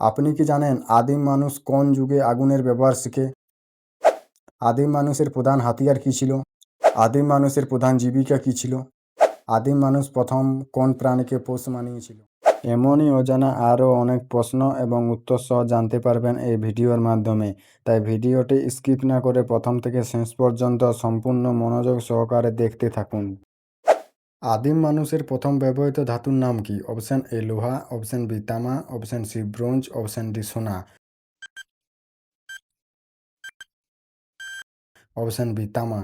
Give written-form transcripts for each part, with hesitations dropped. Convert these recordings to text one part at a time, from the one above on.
আপনি কি জানেন আদিম মানুষ কোন যুগে আগুনের ব্যবহার শিখে? আদিম মানুষের প্রধান হাতিয়ার কি ছিল? আদিম মানুষের প্রধান জীবিকা কি ছিল? আদিম মানুষ প্রথম কোন প্রাণীকে পোষ মানিয়েছিল? এমনই অজানা আরও অনেক প্রশ্ন এবং উত্তর সহ জানতে পারবেন এই ভিডিওর মাধ্যমে। তাই ভিডিওটি স্কিপ না করে প্রথম থেকে শেষ পর্যন্ত সম্পূর্ণ মনোযোগ সহকারে দেখতে থাকুন। আদিম মানুষের প্রথম ব্যবহৃত ধাতুর নাম কি? অপশন এ লোহা, অপশন বি তামা, option C bronze, option D সোনা। অপশন বি তামা।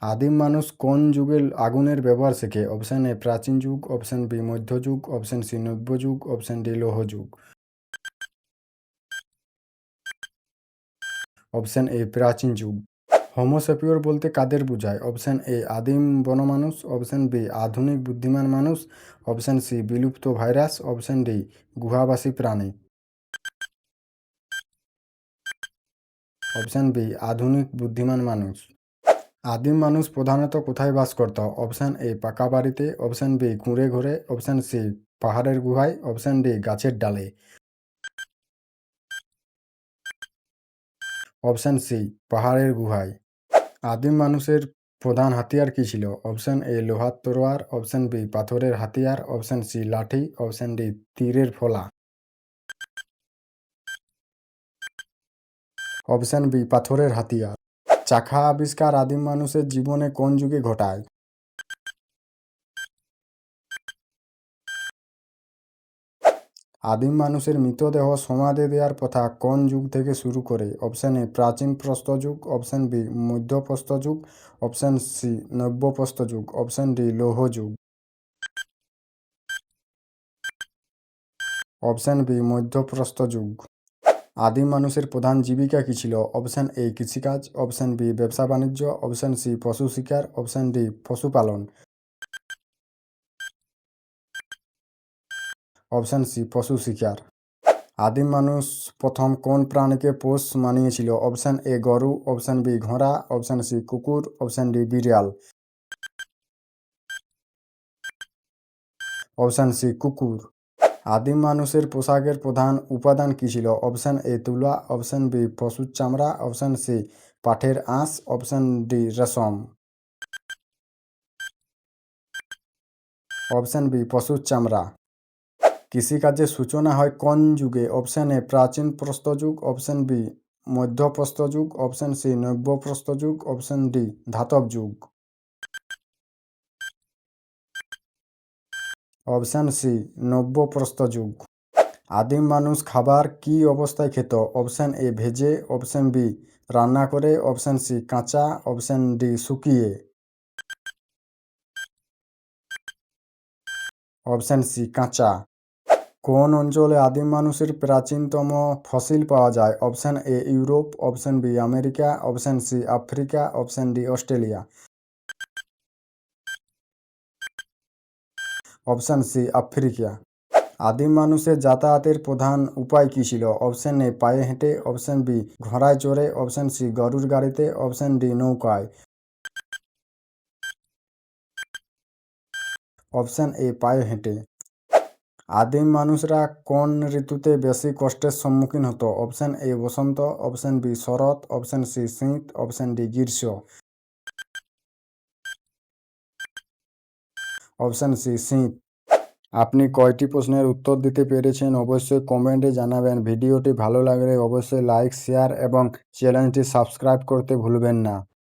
আদিম মানুষ কোন যুগে আগুনের ব্যবহার শেখে? অপশন এ প্রাচীন যুগ, অপশন বি মধ্যযুগ, অপশন সি নব্যযুগ, অপশন ডি লৌহ যুগ। অপশন এ প্রাচীন যুগ। হোমোসেপিওর বলতে কাদের বোঝায়? অপশন এ আদিম বনমানুষ, অপশন বি আধুনিক বুদ্ধিমান মানুষ, অপশন সি বিলুপ্ত ভাইরাস, অপশন ডি গুহাবাসী প্রাণী। অপশন বি আধুনিক বুদ্ধিমান মানুষ। আদিম মানুষ প্রধানত কোথায় বাস করত? অপশন এ পাকা বাড়িতে, অপশন বি কুঁড়ে ঘরে, অপশন সি পাহাড়ের গুহায়, অপশন ডি গাছের ডালে। অপশন সি পাহাড়ের গুহায়। আদিম মানুষের প্রধান হাতিয়ার কি ছিল? অপশন এ লোহার তরোয়ার, অপশন বি পাথরের হাতিয়ার, অপশন সি লাঠি, অপশন ডি তীরের ফলা। অপশন বি পাথরের হাতিয়ার। চাকা আবিষ্কার আদিম মানুষের জীবনে কোন যুগে ঘটায়? আদিম মানুষের মৃতদেহ সমাধি দেওয়ার প্রথা কোন যুগ থেকে শুরু করে? অপশন এ প্রাচীন প্রস্তর যুগ, অপশন বি মধ্য প্রস্তর যুগ, অপশন সি নব্য প্রস্তর যুগ, অপশন ডি লৌহ যুগ। অপশন বি মধ্য প্রস্তর যুগ। আদিম মানুষের প্রধান জীবিকা কি ছিল? অপশন এ কৃষিকাজ, অপশন বি ব্যবসা বাণিজ্য, অপশন সি পশু শিকার, অপশন ডি পশুপালন। অপশন সি পশু শিকার। আদিম মানুষ প্রথম কোন প্রাণীকে পোষ মানিয়েছিল? অপশন এ গরু, অপশন বি ঘোড়া, অপশন সি কুকুর, অপশন ডি বিড়াল। অপশন সি কুকুর। আদিম মানুষের পোশাকের প্রধান উপাদান কি ছিল? অপশন এ তুলা, অপশন বি পশুর চামড়া, অপশন সি পাঠের আঁশ, অপশন ডি রেশম। অপশন বি পশুর চামড়া। কৃষিকাজের সূচনা হয় কোন যুগে? অপশন এ প্রাচীন প্রস্তর যুগ, অপশন বি মধ্য প্রস্তর যুগ, অপশন সি নব্য প্রস্তর যুগ, অপশন ডি ধাতব যুগ। অপশন সি নব্য প্রস্তর যুগ। আদিম মানুষ খাবার কি অবস্থায় খেত? অপশন এ ভেজে, অপশন বি রান্না করে, অপশন সি কাঁচা, অপশন ডি শুকিয়ে। অপশন সি কাঁচা। কোন অঞ্চলে আদিম মানুষের প্রাচীনতম ফসিল পাওয়া যায়? Option A Europe, option B America, option C Africa, option D Australia. Option C Africa. আদিম মানুষের যাতায়াতের প্রধান উপায় কী ছিল? অপশন এ পায়ে হেঁটে, অপশন বি ঘোড়ায় চড়ে, অপশন সি গরুর গাড়িতে, অপশন ডি নৌকায়। অপশন এ পায়ে হেঁটে। আদিম মানুষরা কোন ঋতুতে বেশি কষ্টের সম্মুখীন হতো? অপশন এ বসন্ত, অপশন বি শরৎ, অপশন সি শীত, অপশন ডি গ্রীষ্ম। অপশন সি শীত। আপনি কয়টি প্রশ্নের উত্তর দিতে পেরেছেন অবশ্যই কমেন্টে জানাবেন। ভিডিওটি ভালো লাগলে অবশ্যই লাইক, শেয়ার এবং চ্যানেলটি সাবস্ক্রাইব করতে ভুলবেন না।